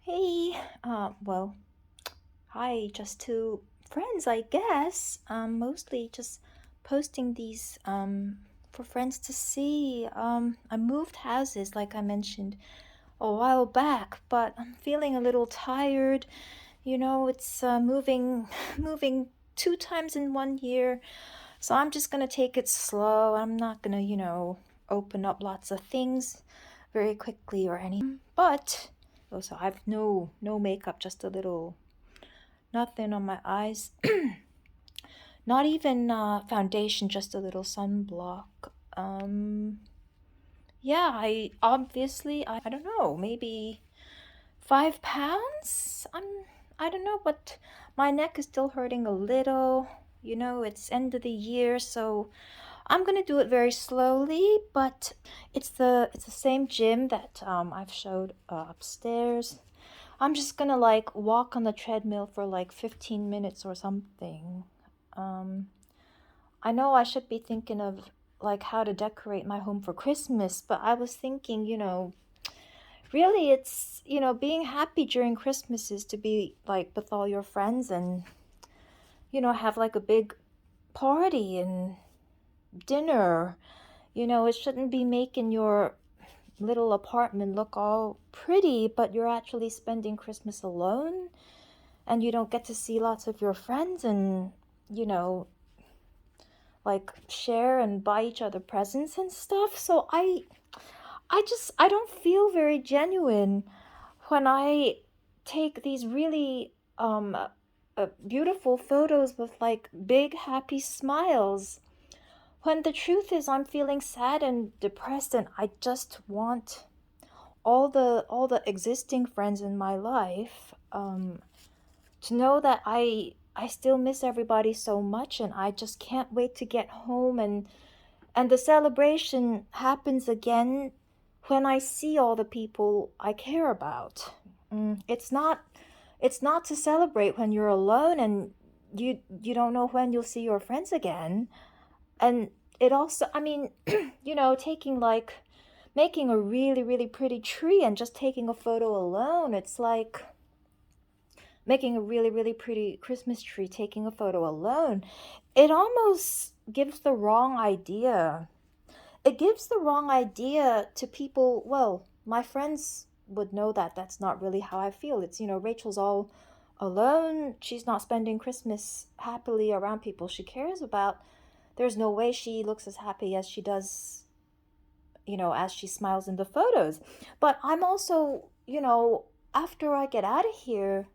Hey, well, hi, just two friends, I guess. Mostly just posting these for friends to see. I moved houses, like I mentioned a while back, but I'm feeling a little tired. It's moving, moving two times in 1 year, so I'm just gonna take it slow. I'm not gonna, open up lots of things very quickly or anything. But also, I've no makeup, just a little nothing on my eyes. Not even foundation, just a little sunblock. Um, yeah, I don't know, maybe 5 pounds. I don't know, but my neck is still hurting a little. It's end of the year, so I'm gonna do it very slowly. But it's the same gym that I've showed upstairs. I'm just gonna like walk on the treadmill for like 15 minutes or something. Um, I know I should be thinking of like how to decorate my home for Christmas, but I was thinking, really it's, being happy during Christmas is to be like with all your friends and, have like a big party and dinner. It shouldn't be making your little apartment look all pretty, but you're actually spending Christmas alone and you don't get to see lots of your friends and you know like share and buy each other presents and stuff. So I don't feel very genuine when I take these really beautiful photos with like big happy smiles, when the truth is I'm feeling sad and depressed and I just want all the existing friends in my life to know that I still miss everybody so much, and I just can't wait to get home, and the celebration happens again when I see all the people I care about. It's not to celebrate when you're alone and you don't know when you'll see your friends again. And it also, I mean, taking like making a really really pretty tree and just taking a photo alone, it's like making a really, really pretty Christmas tree, taking a photo alone, it almost gives the wrong idea. It gives the wrong idea to people. Well, my friends would know that that's not really how I feel. It's, Rachel's all alone. She's not spending Christmas happily around people she cares about. There's no way she looks as happy as she does, as she smiles in the photos. But I'm also, after I get out of here,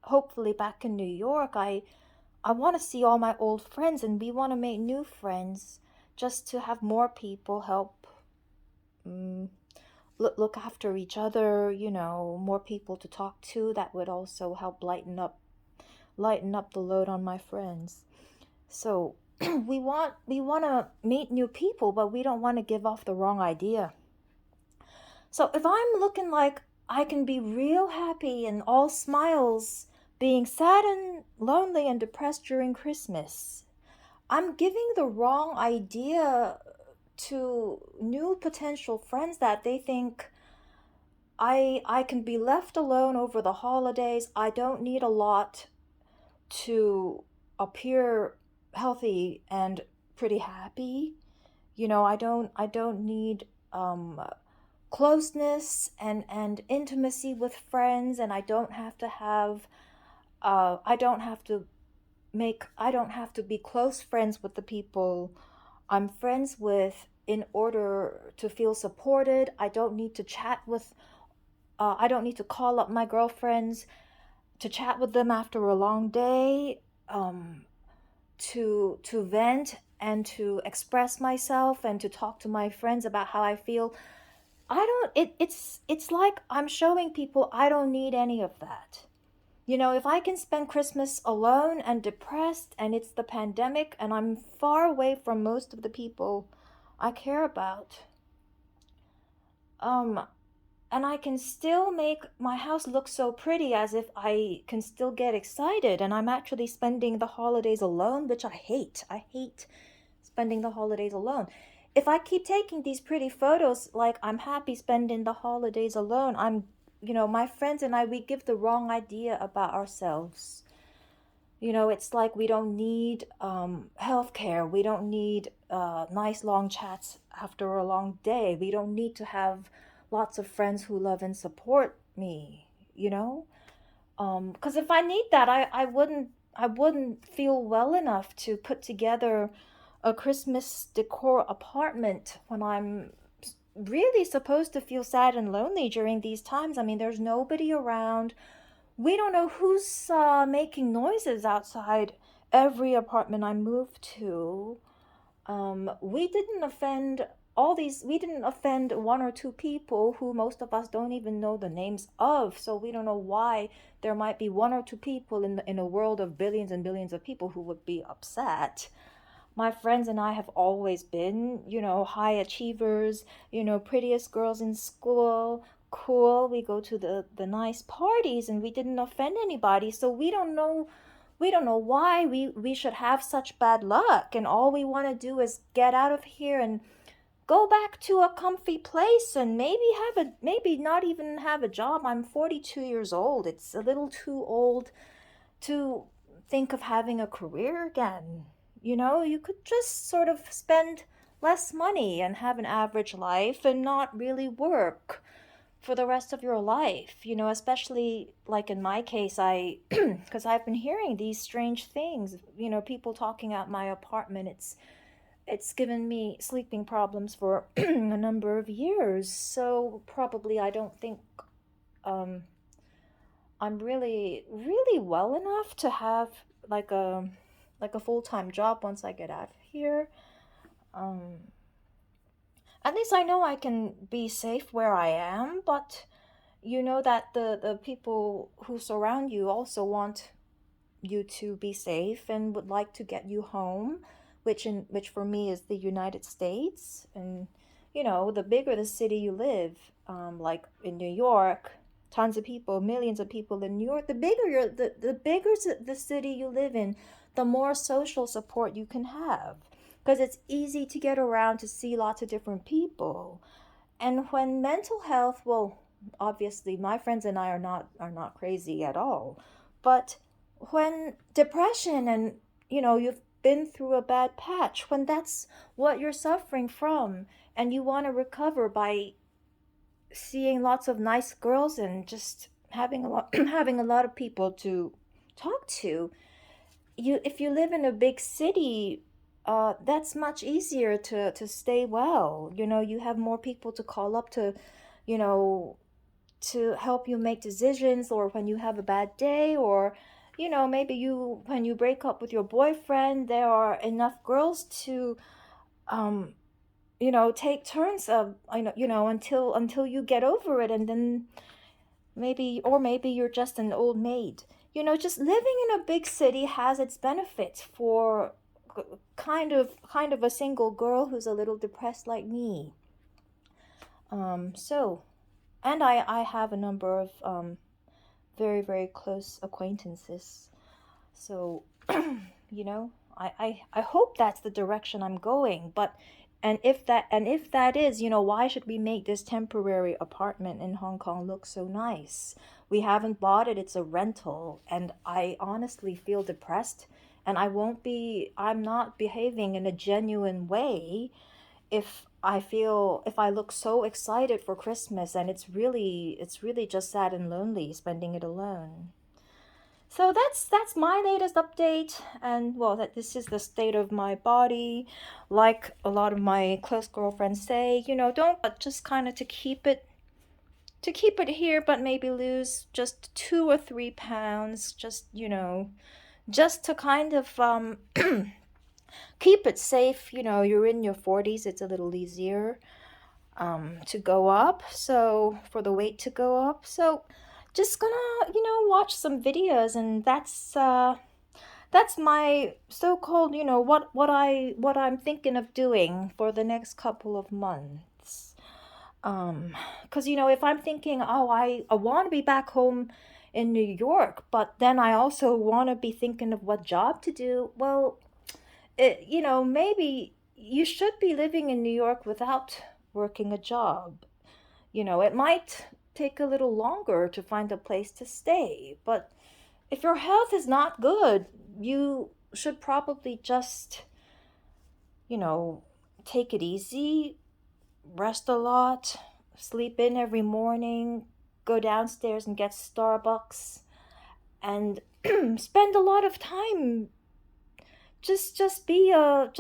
hopefully back in New York, I want to see all my old friends and we want to make new friends just to have more people help um, look after each other, more people to talk to that would also help lighten up the load on my friends. So we want to meet new people, but we don't want to give off the wrong idea. So if I'm looking like I can be real happy and all smiles, being sad and lonely and depressed during Christmas, I'm giving the wrong idea to new potential friends that they think I can be left alone over the holidays. I don't need a lot to appear healthy and pretty happy. I don't need closeness and intimacy with friends, and I don't have to be close friends with the people I'm friends with in order to feel supported. I don't need to call up my girlfriends to chat with them after a long day, to vent and to express myself and to talk to my friends about how I feel. I don't it's like I'm showing people I don't need any of that. If I can spend Christmas alone and depressed and it's the pandemic and I'm far away from most of the people I care about, um and I can still make my house look so pretty as if I can still get excited and I'm actually spending the holidays alone, which I hate. I hate spending the holidays alone. If I keep taking these pretty photos like I'm happy spending the holidays alone, my friends and I, we give the wrong idea about ourselves. It's like we don't need healthcare. We don't need nice long chats after a long day. We don't need to have lots of friends who love and support me, you know? Because if I need that, I wouldn't feel well enough to put together a Christmas decor apartment when I'm really supposed to feel sad and lonely during these times. I mean, there's nobody around. We don't know who's making noises outside every apartment I moved to. We didn't offend we didn't offend one or two people who most of us don't even know the names of, so we don't know why there might be one or two people in a world of billions and billions of people who would be upset. My friends and I have always been, high achievers, prettiest girls in school, cool. We go to the nice parties and we didn't offend anybody. So we don't know why we should have such bad luck. And all we want to do is get out of here and go back to a comfy place and maybe not even have a job. I'm 42 years old. It's a little too old to think of having a career again. You could just sort of spend less money and have an average life and not really work for the rest of your life. Especially like in my case, because I've been hearing these strange things, people talking at my apartment. It's given me sleeping problems for a number of years. So probably I don't think um, I'm really, really well enough to have like a full-time job once I get out of here. Um, at least I know I can be safe where I am, but you know that the people who surround you also want you to be safe and would like to get you home, which for me is the United States. And the bigger the city you live, like in New York, tons of people, millions of people in New York, the bigger the city you live in, the more social support you can have. Because it's easy to get around to see lots of different people. And when mental health, well, obviously my friends and I are not crazy at all. But when depression and you've been through a bad patch, when that's what you're suffering from and you want to recover by seeing lots of nice girls and just having a lot having a lot of people to talk to, if you live in a big city, that's much easier to stay well. You have more people to call up you know, to help you make decisions, or when you have a bad day, or maybe when you break up with your boyfriend, there are enough girls to um take turns of until you get over it, and then maybe you're just an old maid. Just living in a big city has its benefits for kind of a single girl who's a little depressed like me. So, and I have a number of very, very close acquaintances. So, I hope that's the direction I'm going. But and if that is, why should we make this temporary apartment in Hong Kong look so nice? We haven't bought it, it's a rental, and I honestly feel depressed, and I'm not behaving in a genuine way if I look so excited for Christmas, and it's really just sad and lonely spending it alone. So that's my latest update, and well, that this is the state of my body. Like a lot of my close girlfriends say, don't just kind of to keep it here, but maybe lose just 2 or 3 pounds, just to kind of keep it safe. You're in your 40s, it's a little easier to go up, so for the weight to go up. So just gonna, watch some videos, and that's my so-called, what I'm thinking of doing for the next couple of months. Because if I'm thinking, oh, I want to be back home in New York, but then I also want to be thinking of what job to do. Well, maybe you should be living in New York without working a job. It might take a little longer to find a place to stay. But if your health is not good, you should probably just, you know, take it easy, rest a lot, sleep in every morning, go downstairs and get Starbucks, and spend a lot of time. Just be a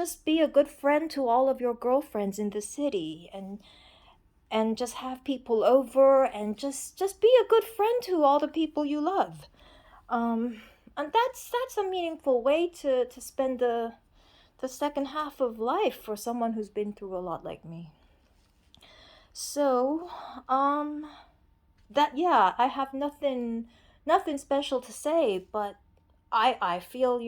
good friend to all of your girlfriends in the city, and just have people over, and just be a good friend to all the people you love. Um, and that's a meaningful way to spend the second half of life for someone who's been through a lot like me. So, um, that yeah, I have nothing special to say, but I feel,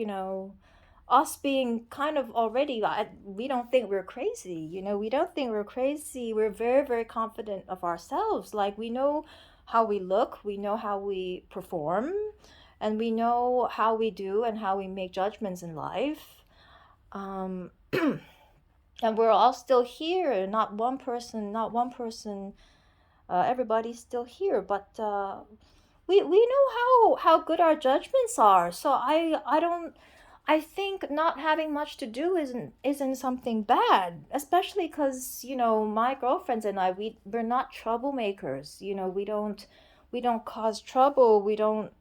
us being kind of already, we don't think we're crazy, we don't think we're crazy. We're very, very confident of ourselves. Like, we know how we look, we know how we perform, and we know how we do and how we make judgments in life. Um, and we're all still here. Not one person, everybody's still here, but we know how good our judgments are. So I think not having much to do isn't something bad, especially because, my girlfriends and I, we're not troublemakers. We don't cause trouble. We don't,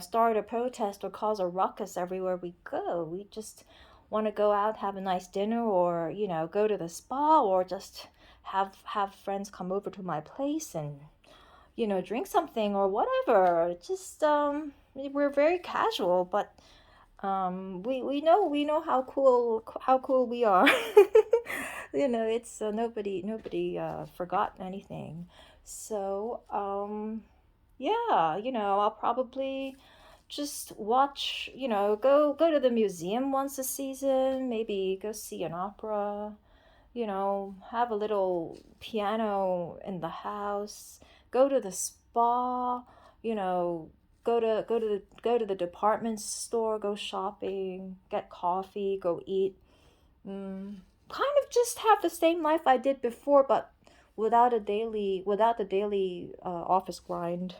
start a protest or cause a ruckus everywhere we go. We just want to go out, have a nice dinner, or, go to the spa, or just have friends come over to my place and, drink something or whatever. Just we're very casual, but we know how cool we are. It's nobody forgot anything. So yeah, I'll probably just watch, go to the museum once a season, maybe go see an opera, have a little piano in the house, go to the spa, you know, go to the department store, go shopping, get coffee, go eat. Kind of just have the same life I did before, but without the daily office grind,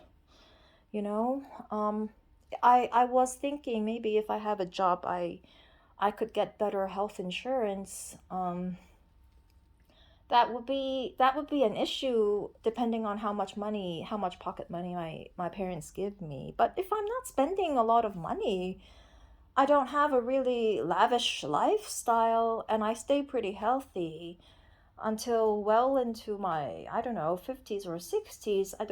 you know. I was thinking maybe if I have a job, I could get better health insurance. That would be an issue depending on how much pocket money my parents give me. But if I'm not spending a lot of money, I don't have a really lavish lifestyle, and I stay pretty healthy until well into my, I don't know, 50s or 60s. I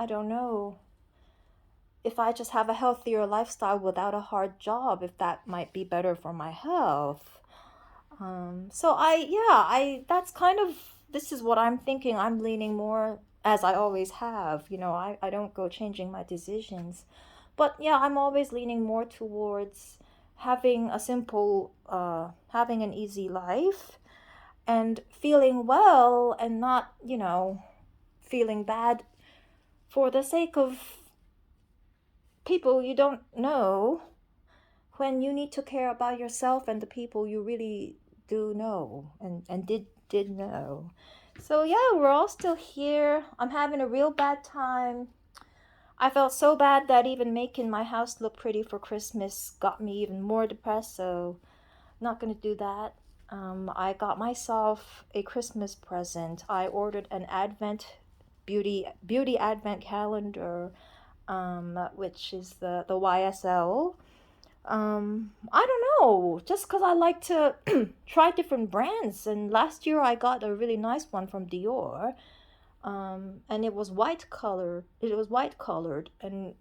don't know if I just have a healthier lifestyle without a hard job, if that might be better for my health. So that's kind of, this is what I'm thinking. I'm leaning more, as I always have. I don't go changing my decisions. But yeah, I'm always leaning more towards having an easy life and feeling well, and not, feeling bad for the sake of people you don't know, when you need to care about yourself and the people you really do know, and did know. So yeah, we're all still here. I'm having a real bad time. I felt so bad that even making my house look pretty for Christmas got me even more depressed, so I'm not gonna do that. I got myself a Christmas present. I ordered an beauty advent calendar, which is the YSL. I don't know, just because I like to try different brands. And last year I got a really nice one from Dior, and it was white color. It was white colored, and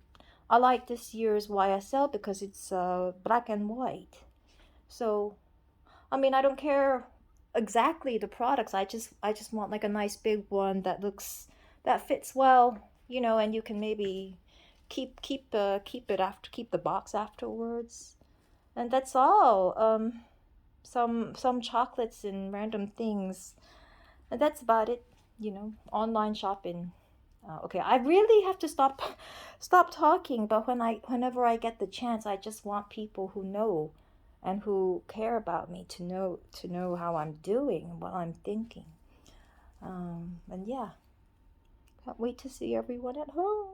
I like this year's YSL because it's black and white. So I mean, I don't care exactly the products. I just want like a nice big one that fits well, and you can maybe keep the box afterwards. And that's all. Some chocolates and random things. And that's about it, online shopping. Okay, I really have to stop talking, but whenever I get the chance, I just want people who know and who care about me to know how I'm doing and what I'm thinking. And yeah, can't wait to see everyone at home.